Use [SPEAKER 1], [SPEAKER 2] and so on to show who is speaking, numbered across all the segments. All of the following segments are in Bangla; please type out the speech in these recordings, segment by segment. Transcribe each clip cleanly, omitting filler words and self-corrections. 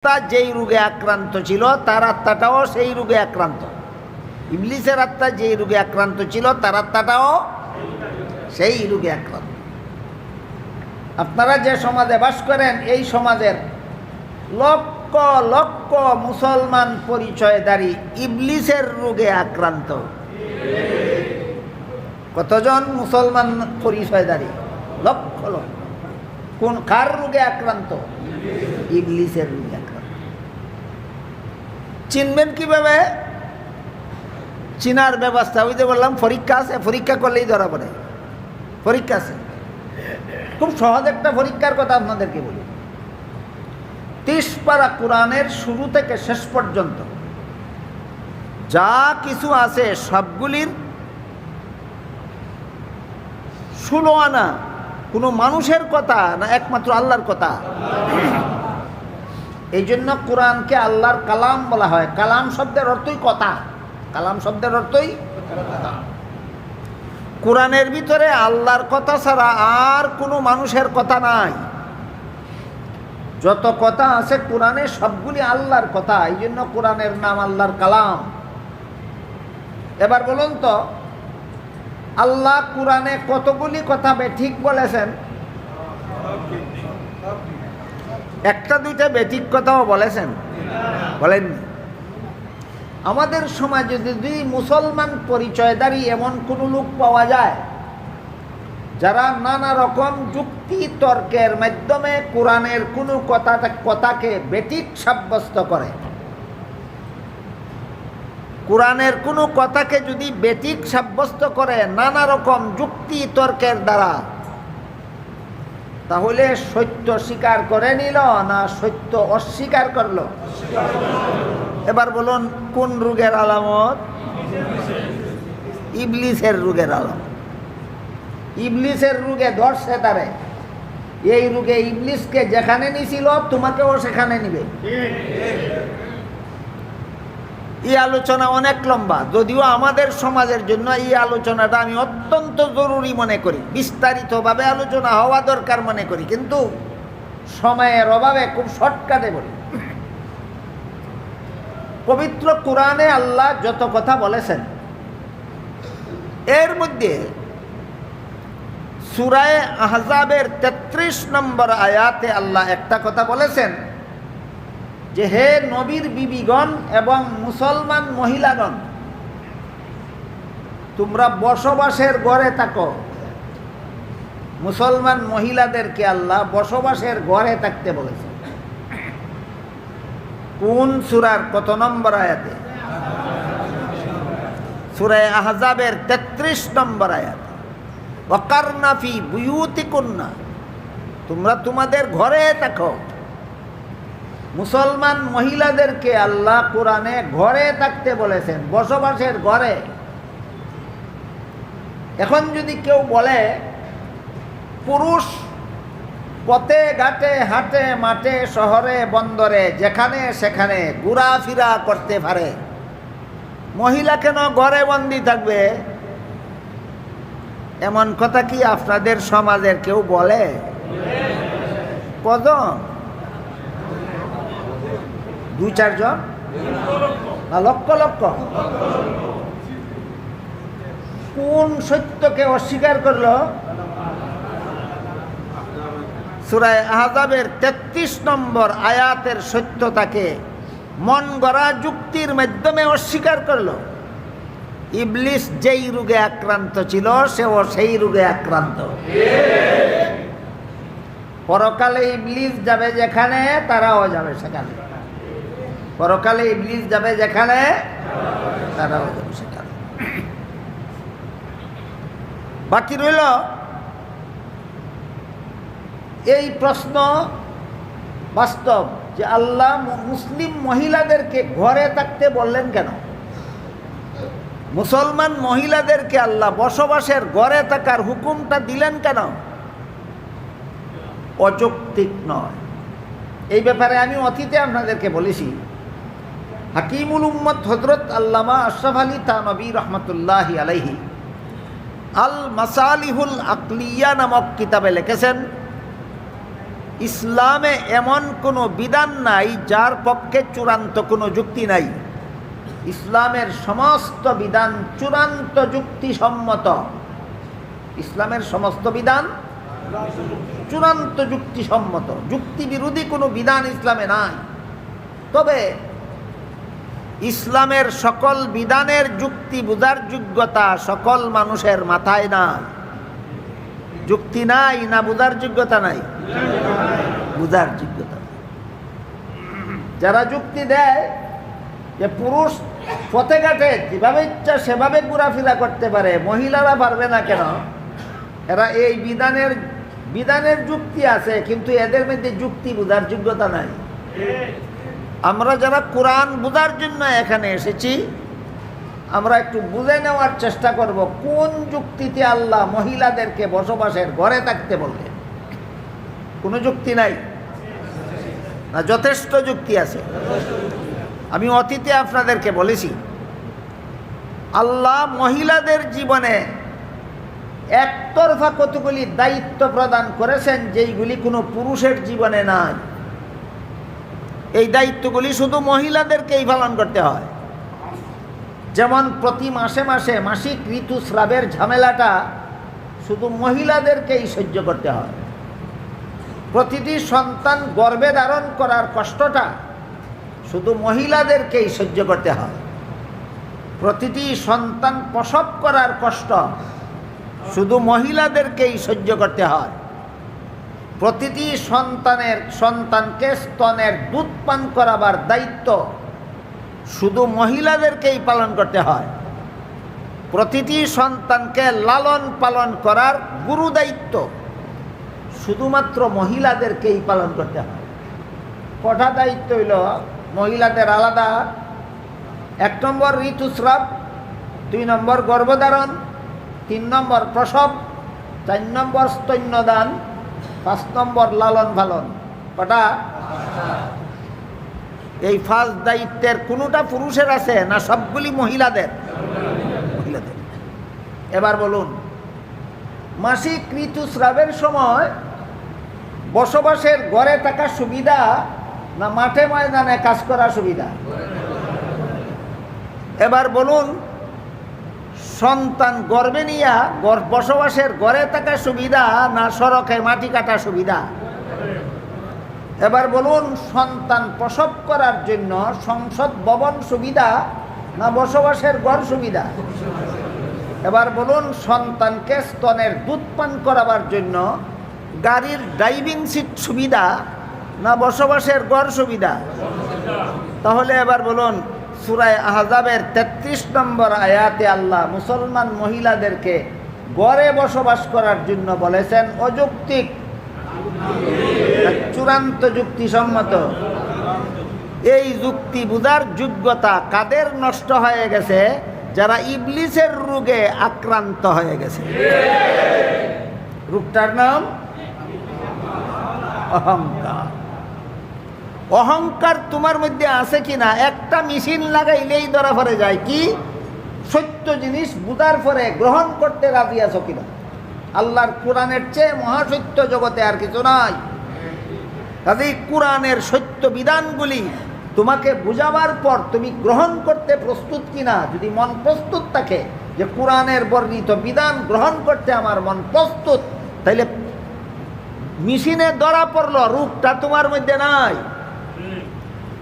[SPEAKER 1] যেই রোগে আক্রান্ত ছিল তার আত্মাটাও সেই রোগে আক্রান্ত। ইবলিসের আত্মা যেই রোগে আক্রান্ত ছিল তার আত্মাটাও সেই রোগে আক্রান্ত। আপনারা যে সমাজে বাস করেন এই সমাজের লক্ষ লক্ষ মুসলমান পরিচয়ধারী ইবলিসের রোগে আক্রান্ত। কতজন মুসলমান পরিচয়ধারী? লক্ষ লক্ষ। কোন কার রোগে আক্রান্ত? ইবলিসের রোগে আক্রান্ত। চিনবেন কিভাবে? চিনার ব্যবস্থা ওই যে বললাম পরীক্ষা আছে, পরীক্ষা করলেই ধরা পড়ে। পরীক্ষা আছে, খুব সহজ একটা পরীক্ষার কথা আপনাদেরকে বলি। 30 পারা কোরআনের শুরু থেকে শেষ পর্যন্ত যা কিছু আছে সবগুলির 16 আনা কোনো মানুষের কথা না, একমাত্র আল্লাহর কথা। এই জন্য কোরআনকে আল্লাহর কালাম বলা হয়। কালাম শব্দের অর্থই কথা। কালাম শব্দের অর্থই কথা। কোরআনের ভিতরে আল্লাহর কথা ছাড়া আর কোনো মানুষের কথা নাই। যত কথা আছে কোরআনে সবগুলি আল্লাহর কথা। এই জন্য কোরআনের নাম আল্লাহর কালাম। এবার বলুন তো, আল্লাহ কোরআনে কতগুলি কথা বেঠিক বলেছেন? একটা দুইটা বেঠিক কথাও বলেছেন? বলেননি। আমাদের সমাজে যদি মুসলমান পরিচয়ধারী এমন কোনো লোক পাওয়া যায় যারা নানা রকম যুক্তি তর্কের মাধ্যমে কোরআনের কোনো কথাকে বেঠিক সাব্যস্ত করে, কোরআনের কোনো কথাকে যদি বেঠিক সাব্যস্ত করে নানা রকম যুক্তি তর্কের দ্বারা, তাহলে সত্য স্বীকার করে নিল না সত্য অস্বীকার করলো? এবার বলুন কোন রোগের আলামত? ইবলিসের রোগের আলামত। ইবলিসের রোগে ধরছে তারে। এই রোগে ইবলিসকে যেখানে নিছিল তোমাকেও সেখানে নিবে। এই আলোচনা অনেক লম্বা, যদিও আমাদের সমাজের জন্য এই আলোচনাটা আমি অত্যন্ত জরুরি মনে করি, বিস্তারিতভাবে আলোচনা হওয়া দরকার মনে করি, কিন্তু সময়ের অভাবে খুব শর্টকাটে বলি। পবিত্র কোরআনে আল্লাহ যত কথা বলেছেন এর মধ্যে সূরা আহজাবের 33 নম্বর আয়াতে আল্লাহ একটা কথা বলেছেন যে, হে নবীর বিবিগণ এবং মুসলমান মহিলাগণ, তোমরা বসবাসের ঘরে থাকো। মুসলমান মহিলাদেরকে আল্লাহ বসবাসের ঘরে থাকতে বলেছেন। কোন সূরার কত নম্বর আয়াতে? সূরা আহজাবের 33 নম্বর আয়াত। ওয়াকারনা ফি বুয়ুতিকুন্না, তোমরা তোমাদের ঘরে থাকো। মুসলমান মহিলাদেরকে আল্লাহ কোরআনে ঘরে থাকতে বলেছেন, বসবাসের ঘরে। এখন যদি কেউ বলে পুরুষ পথে ঘাটে হাটে মাঠে শহরে বন্দরে যেখানে সেখানে ঘোরাফেরা করতে পারে, মহিলা কেন ঘরে বন্দি থাকবে? এমন কথা কি আপনাদের সমাজের কেউ বলে? কজন? 2-4 জন না লক্ষ লক্ষ? কোন সত্যকে অস্বীকার করলো? সূরা আহজাবের 33 নম্বর আয়াতের সত্যতাকে মন গড়া যুক্তির মাধ্যমে অস্বীকার করলো। ইবলিস যেই রোগে আক্রান্ত ছিল সেও সেই রোগে আক্রান্ত। পরকালে ইবলিস যাবে যেখানে তারাও যাবে সেখানে। পরকালে ইবলিস যাবে যেখানে তারাও যাবে সেখানে। বাকি রইল এই প্রশ্ন বাস্তব যে আল্লাহ মুসলিম মহিলাদেরকে ঘরে থাকতে বললেন কেন? মুসলমান মহিলাদেরকে আল্লাহ বসবাসের ঘরে থাকার হুকুমটা দিলেন কেন? অযৌক্তিক নয়। এই ব্যাপারে আমি অতীতে আপনাদেরকে বলেছি। হাকিমুল উম্মত হযরত আল্লামা আশরাফ আলী থানভী রহমতুল্লাহি আলাইহি আল মাসালিহুল আকলিয়া নামক কিতাবে লিখেছেন, ইসলামে এমন কোনো বিধান নাই যার পক্ষে চূড়ান্ত কোনো যুক্তি নাই। ইসলামের সমস্ত বিধান চূড়ান্ত যুক্তিসম্মত। ইসলামের সমস্ত বিধান চূড়ান্ত যুক্তিসম্মত, যুক্তি বিরোধী কোনো বিধান ইসলামে নাই। তবে ইসলামের সকল বিধানের যুক্তি বোঝার যোগ্যতা সকল মানুষের মাথায় নাই। যুক্তি নাই না বোঝার যোগ্যতা নাই? বোঝার যোগ্যতা। যারা যুক্তি দেয় যে পুরুষ পথে ঘাটে যেভাবে ইচ্ছা সেভাবে ঘোরাফেরা করতে পারে, মহিলারা পারবে না কেন? এরা এই বিধানের যুক্তি আছে, কিন্তু এদের মধ্যে যুক্তি বোঝার যোগ্যতা নাই। আমরা যারা কোরআন বোঝার জন্য এখানে এসেছি, আমরা একটু বুঝে নেওয়ার চেষ্টা করব কোন যুক্তিতে আল্লাহ মহিলাদেরকে বসবাসের ঘরে থাকতে বললেন। কোনো যুক্তি নাই না? যথেষ্ট যুক্তি আছে। আমি অতীতে আপনাদেরকে বলেছি, আল্লাহ মহিলাদের জীবনে একতরফা কতগুলি দায়িত্ব প্রদান করেছেন যেইগুলি কোনো পুরুষের জীবনে নাই। এই দায়িত্বগুলি শুধু মহিলাদেরকেই পালন করতে হয়। যেমন প্রতি মাসে মাসে মাসিক ঋতুস্রাবের ঝামেলাটা শুধু মহিলাদেরকেই সহ্য করতে হয়। প্রতিটি সন্তান গর্ভে ধারণ করার কষ্টটা শুধু মহিলাদেরকেই সহ্য করতে হয়। প্রতিটি সন্তান প্রসব করার কষ্ট শুধু মহিলাদেরকেই সহ্য করতে হয়। প্রতিটি সন্তানকে স্তনের দুধ পান করাবার দায়িত্ব শুধু মহিলাদেরকেই পালন করতে হয়। প্রতিটি সন্তানকে লালন পালন করার গুরু দায়িত্ব শুধুমাত্র মহিলাদেরকেই পালন করতে হয়। কটা দায়িত্ব হইল মহিলাদের আলাদা? 1 নম্বর ঋতুস্রাব, 2 নম্বর গর্ভধারণ, 3 নম্বর প্রসব, 4 নম্বর স্তন্যদান, 5 নম্বর লালন পালন। কটা? এই 5 দায়িত্বের কোনোটা পুরুষের আছে না সবগুলি মহিলাদের? মহিলাদের। এবার বলুন, মাসিক ঋতুস্রাবের সময় বসবাসের ঘরে থাকা সুবিধা না মাঠে ময়দানে কাজ করা সুবিধা? এবার বলুন, সন্তান গর্ভে নিয়া বসবাসের ঘরে থাকা সুবিধা না সড়কে মাটি কাটা সুবিধা? এবার বলুন, সন্তান প্রসব করার জন্য সংসদ ভবন সুবিধা না বসবাসের ঘর সুবিধা? এবার বলুন, সন্তানকে স্তনের দুধ পান করাবার জন্য গাড়ির ড্রাইভিং সিট সুবিধা না বসবাসের ঘর সুবিধা? তাহলে এবার বলুন, সূরা আহজাবের 33 নম্বর আয়াতে আল্লাহ মুসলমান মহিলাদেরকে ঘরে বসবাস করার জন্য বলেছেন অযৌক্তিক, চূড়ান্ত যুক্তিসম্মত। এই যুক্তি বুঝার যোগ্যতা কাদের নষ্ট হয়ে গেছে? যারা ইবলিসের রোগে আক্রান্ত হয়ে গেছে। রোগটার নাম অহংকার। অহংকার তোমার মধ্যে আছে কিনা একটা মেশিন লাগাইলেই ধরা পড়ে যায়। কি? সত্য জিনিস বুঝার পরে গ্রহণ করতে রাজি আছো কিনা? আল্লাহর কোরআনের চেয়ে মহাসত্য জগতে আর কিছু নাই। কাজেই কোরআনের সত্য বিধানগুলি তোমাকে বুঝাবার পর তুমি গ্রহণ করতে প্রস্তুত কিনা? যদি মন প্রস্তুত থাকে যে কোরআনের বর্ণিত বিধান গ্রহণ করতে আমার মন প্রস্তুত, তাইলে মেশিনে ধরা পড়লো, রূপটা তোমার মধ্যে নাই।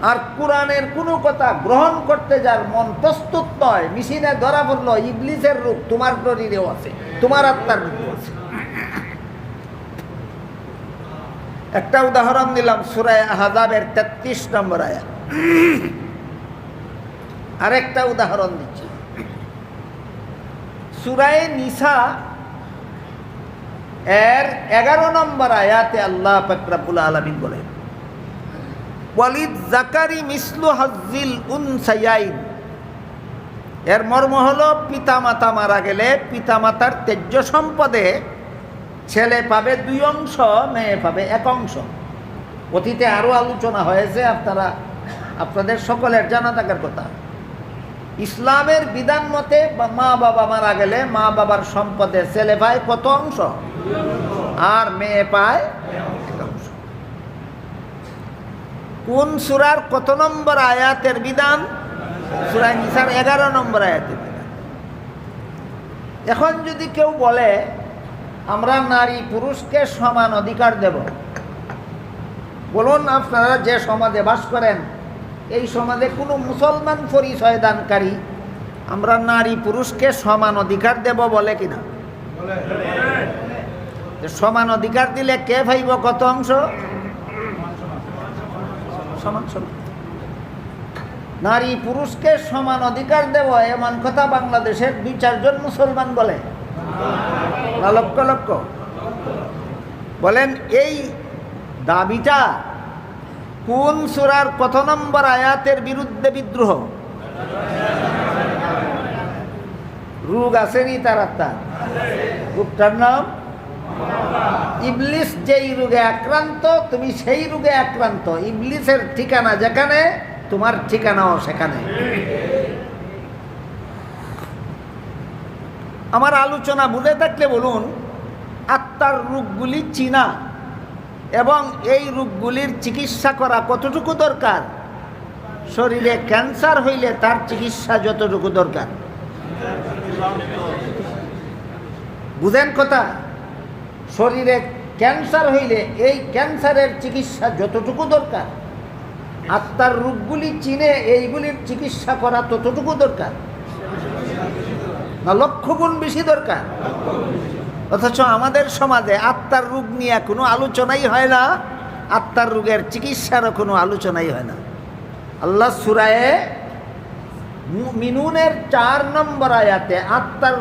[SPEAKER 1] আর কোরআনের কোনো কথা গ্রহণ করতে যার মন প্রস্তুত নয়, মেশিনে ধরা পড়লো, ইবলিসের রূপ তোমার শরীরেও আছে, তোমার আত্মার মধ্যেও আছে। একটা উদাহরণ দিলাম, সূরা আহজাবের 33 নম্বর আয়াত। আরেকটা উদাহরণ দিচ্ছি, সূরা নিসা এর 11 নম্বর আয়াতে আল্লাহ পাক রব্বুল আলামিন বলেন, ওয়ালিদ জাকারি মিসলু হাজ্জিল উনসায়াইন। এর মর্ম হলো, পিতামাতা মারা গেলে পিতামাতার ত্যায্য সম্পদে ছেলে পাবে 2 অংশ, মেয়ে পাবে 1 অংশ। অতীতে আরও আলোচনা হয়েছে, আপনাদের সকলের জানা থাকার কথা। ইসলামের বিধান মতে মা বাবা মারা গেলে মা বাবার সম্পদে ছেলে পায় কত অংশ? আর মেয়ে পায় 1 অংশ। কোন সূরার কত নম্বর আয়াতের বিধান? সূরা নিসার 11 নম্বর আয়াতের বিধান। এখন যদি কেউ বলে আমরা নারী পুরুষকে সমান অধিকার দেব, বলুন আপনারা যে সমাজে বাস করেন এই সমাজে কোনো মুসলমান পরিচয় দানকারী আমরা নারী পুরুষকে সমান অধিকার দেব বলে কিনা? সমান অধিকার দিলে কে পাইব কত অংশ? সমান সমান। নারী পুরুষকে সমান অধিকার দেব এমন কথা বাংলাদেশের 2-4 জন মুসলমান বলে না লক্ষ লক্ষ? বলেন এই দাবিটা কোন সূরার কত নম্বর আয়াতের বিরুদ্ধে বিদ্রোহ? রোগ আসেনি তার আত্মা, রোগটার নাম ইবলিস। যেই রোগে আক্রান্ত তুমি সেই রোগে আক্রান্ত। ইবলিসের ঠিকানা যেখানে তোমার ঠিকানাও সেখানে। আমার আলোচনা বুঝে থাকলে বলুন, আত্মার রোগগুলি চিনা এবং এই রোগগুলির চিকিৎসা করা কতটুকু দরকার? শরীরে ক্যান্সার হইলে তার চিকিৎসা যতটুকু দরকার। বুঝেন কথা? শরীরে ক্যান্সার হইলে এই ক্যান্সারের চিকিৎসা যতটুকু দরকার, আত্মার রোগগুলি চিনে এইগুলির চিকিৎসা করা ততটুকু দরকার না লক্ষ গুণ বেশি দরকার? অথচ আমাদের সমাজে আত্মার রোগ নিয়ে কোনো আলোচনাই হয় না, আত্মার রোগের চিকিৎসারও কোনো আলোচনাই হয় না। আল্লাহ সূরায়ে মুমিনুনের 4 নম্বর আয়াতে আত্মার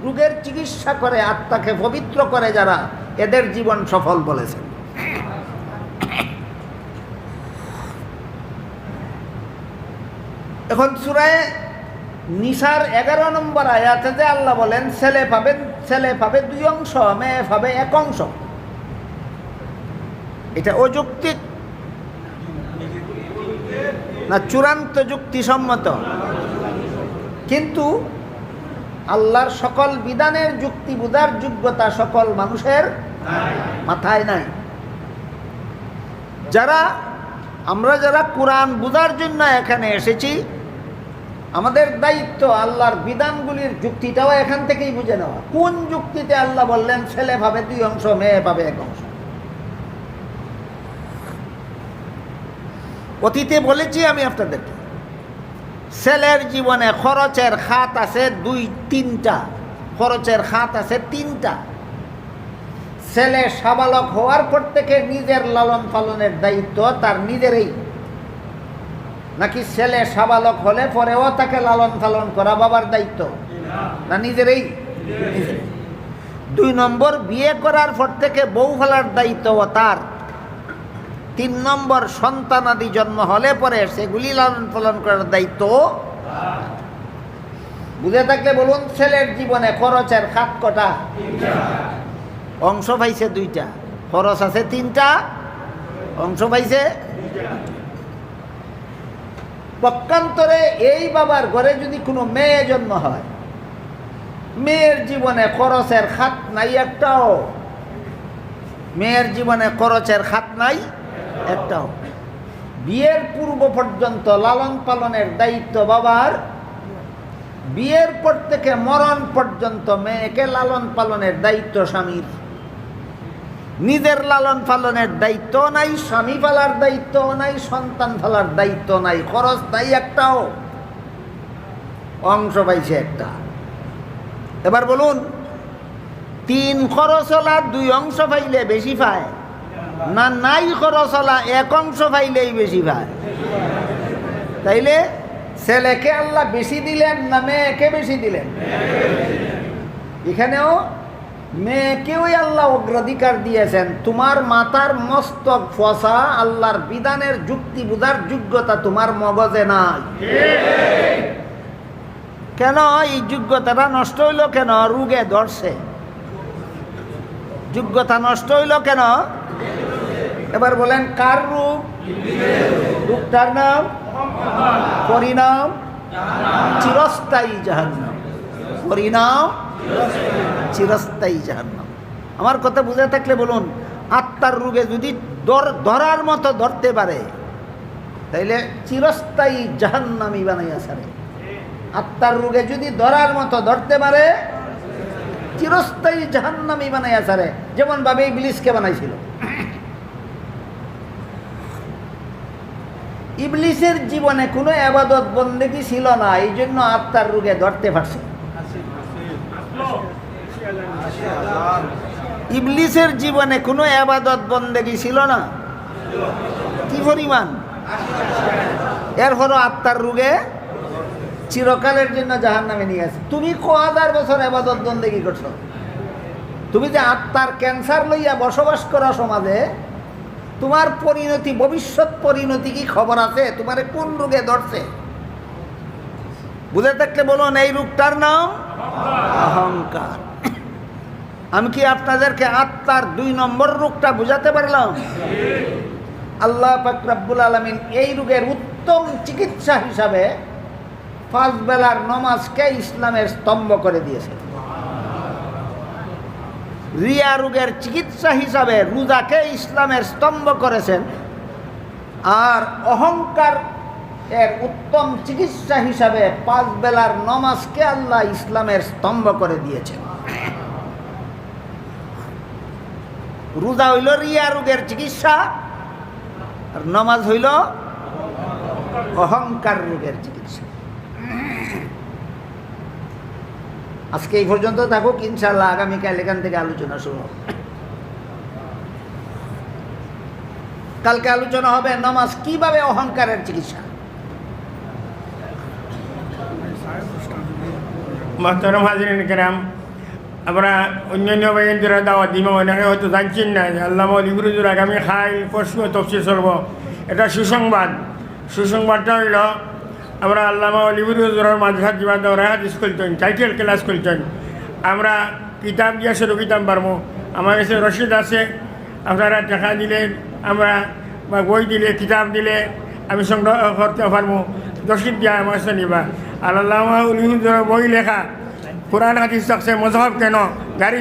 [SPEAKER 1] রোগের চিকিৎসা করে, আত্মাকে পবিত্র করে যারা, এদের জীবন সফল বলেছেন। এখন সূরায়ে নিসার 11 নম্বর আয়াতে যে আল্লাহ বলেন ছেলে পাবে 2 অংশ, মেয়ে পাবে 1 অংশ, এটা অযৌক্তিক না চূড়ান্ত যুক্তিসম্মত? কিন্তু আল্লাহর সকল বিধানের যুক্তি বোঝার যোগ্যতা সকল মানুষের মাথায় নাই। আমরা যারা কোরআন বোঝার জন্য এখানে এসেছি, আমাদের দায়িত্ব আল্লাহর বিধানগুলির যুক্তিটাও এখান থেকেই বুঝে নেওয়া। কোন যুক্তিতে আল্লাহ বললেন ছেলে পাবে 2 অংশ, মেয়ে পাবে 1 অংশ? অতীতে বলেছি আমি আপনাদেরকে, ছেলের জীবনে খরচের খাত আছে 2-3টা, খরচের খাত আছে 3টা। ছেলে সাবালক হওয়ার পর থেকে নিজের লালন পালনের দায়িত্ব তার নিজেরই, নাকি ছেলে সাবালক হলে পরেও তাকে লালন পালন করা বাবার দায়িত্ব না নিজেরই? 2 নম্বর, বিয়ে করার পর থেকে বউ ফেলার দায়িত্ব তার। 3 নম্বর, সন্তানাদি জন্ম হলে পরে সেগুলি লালন পালন করার দায়িত্ব। বুঝে থাকলে বলুন, ছেলের জীবনে খরচের খাত কটা? অংশ পাইছে 2টা, খরচ আছে 3টা, অংশ পাইছে। পক্ষান্তরে এই বাবার ঘরে যদি কোনো মেয়ে জন্ম হয়, মেয়ের জীবনে খরচের খাত নাই একটাও। মেয়ের জীবনে খরচের খাত নাই একটাও। বিয়ের পূর্ব পর্যন্ত লালন পালনের দায়িত্ব বাবার, বিয়ের পর থেকে মরণ পর্যন্ত মেয়েকে লালন পালনের দায়িত্ব স্বামীর। নিজের লালন পালনের দায়িত্ব নাই, স্বামী পালার দায়িত্ব নাই, সন্তান পালার দায়িত্ব নাই, খরচ নাই একটাও, অংশ পাইছে একটা। এবার বলুন, 3 খরচলা 2 অংশ পাইলে বেশি পায় না নাই খরচলা 1 অংশ পাইলেই বেশি পায়? তাইলে ছেলেকে আল্লাহ বেশি দিলেন না মেয়েকে বেশি দিলেন? এখানেও মেয়েকেও আল্লাহ অগ্রাধিকার দিয়েছেন। তোমার মাথার মস্তক ফসা, আল্লাহর বিধানের যুক্তি বুঝার যোগ্যতা তোমার মগজে নাই। কেন এই যোগ্যতাটা নষ্ট হইল? কেন? রোগে ধরছে। যোগ্যতা নষ্ট হইল কেন? এবার বলেন কার রোগ? রোগটার নাম, পরিণাম চিরস্থায়ী জাহান্নাম। পরিণাম চিরস্থায়ী জাহান্নাম। আমার কথা বুঝে থাকলে বলুন, আত্মার রোগে যদি ধরার মতো ধরতে পারে, তাইলে চিরস্থায়ী জাহান্নামী বানাইয়া ছাড়ে। আত্মার রোগে যদি ধরার মতো ধরতে পারে, চিরস্থায়ী জাহান্নামী বানাইয়া ছাড়ে, যেমন ভাবে ইবলিসকে বানাইছিল। ইবলিসের জীবনে কোনো ইবাদত বন্দেগী ছিল না, এই জন্য আত্মার রোগে ধরতে পারছে। ইবলিসের জীবনে কোনো ইবাদত বন্দেগী ছিল না, কি পরিমাণ! এরপরও আত্মার রোগে চিরকালের জন্য জাহান্নামে নিয়ে গেছে। তুমি কয় বছর ইবাদত বন্দেগী করছো? তুমি যে আত্মার ক্যান্সার লইয়া বসবাস করা সমাজে, তোমার পরিণতি, ভবিষ্যৎ পরিণতি কি খবর আছে? তোমারে কোন রোগে ধরছে বুঝে থাকলে বলুন। এই রোগটার নাম অহংকার। আমি কি আপনাদেরকে আত্মার 2 নম্বর রোগটা বুঝাতে পারলাম? আল্লাহ পাক রব্বুল আলামিন এই রোগের উত্তম চিকিৎসা হিসাবে 5 বেলার নামাজকে ইসলামের স্তম্ভ করে দিয়েছে। রিয়া রোগের চিকিৎসা হিসাবে রোজাকে ইসলামের স্তম্ভ করেছেন। আর অহংকার এর উত্তম চিকিৎসা হিসাবে 5 বেলার নামাজকে আল্লাহ ইসলামের স্তম্ভ করে দিয়েছেন। রোজা হইল রিয়া রোগের চিকিৎসা, আর নামাজ হইল অহংকার রোগের চিকিৎসা। আজকে এই পর্যন্ত থাকুক, ইনশাআল্লাহ আগামীকাল এখান থেকে আলোচনা শুরু হবে। কালকে আলোচনা হবে নামাজ কিভাবে অহংকারের চিকিৎসা।
[SPEAKER 2] মোহতারাম হাজিরিন কেরাম, আমরা অন্যান্য ভাইয়েরা দাওয়াত দিব, অনেকে হয়তো জানছেন না যে আল্লামা লিবরুজুর আগামী খাইল প্রশ্ন তফসির চলব। এটা সুসংবাদ। সুসংবাদটা হইল আমরা আল্লামা লিবরুজুরের মাঝহাত দিবা দৌড়া হাদিস খুলতেন, টাইটেল ক্লাস খুলতেন। আমরা কিতাব দিয়ে শুরু কিতাব পারবো। আমার কাছে রসিদ আছে, আপনারা টাকা দিলে আমরা বা বই দিলে, কিতাব দিলে আমি সংগ্রহ করতে পারবো। রসিদ দিয়া আমার কাছে নিবা। আর আল্লামা লিবরুজুরের বই লেখা কোরআন হাদিস থাকছে, মজহব কেন গাড়ি